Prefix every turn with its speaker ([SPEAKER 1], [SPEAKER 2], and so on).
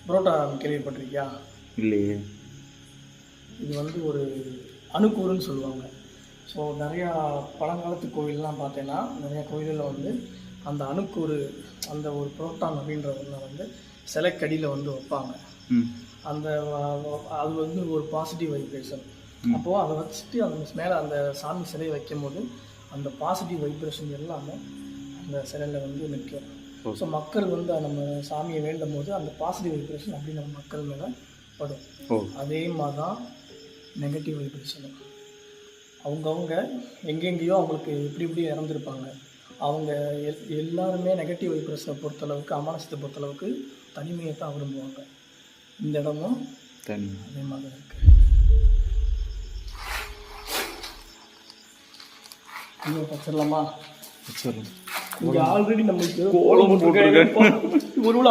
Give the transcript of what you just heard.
[SPEAKER 1] புரோட்டா கேள்விப்பட்டிருக்கியா?
[SPEAKER 2] இல்லையே.
[SPEAKER 1] இது வந்து ஒரு அணுக்கூறுன்னு சொல்லுவாங்க. ஸோ நிறையா பழங்காலத்து கோவில்லாம் பார்த்தேன்னா நிறையா கோவிலில் வந்து அந்த அணுக்கூறு அந்த ஒரு புரோட்டான் அப்படின்ற ஒன்றை வந்து சிலைக்கடியில் வந்து வைப்பாங்க. அந்த அது வந்து ஒரு பாசிட்டிவ் வைப்ரேஷன். அப்போது அதை வச்சுட்டு அந்த மேலே அந்த சாமி சிலையை வைக்கும் போது அந்த பாசிட்டிவ் வைப்ரேஷன் எல்லாமே அந்த சிலையில் வந்து நிற்கும். ஸோ மக்கள் வந்து நம்ம சாமியை வேண்டும் போது அந்த பாசிட்டிவ் வைப்ரேஷன் அப்படி நம்ம மக்கள் மேலே படும். அதே மாதிரி தான் நெகட்டிவ் வைப்ரேஷனும். அவங்கவுங்க எங்கெங்கேயோ அவங்களுக்கு இப்படி இறந்துருப்பாங்க. அவங்க எல்லாருமே நெகட்டிவ் வைப்ரேஷனை பொறுத்தளவுக்கு, அமானுஷத்தை பொறுத்தளவுக்கு தனிமையை தான் விரும்புவாங்க. இந்த இடமும் அதே மாதிரி தான் இருக்குது. இன்னும் வச்சிடலாமா? இங்கே ஆல்ரெடி நம்மளுக்கு கோலம் போட்டுருக்கேன். ஒரு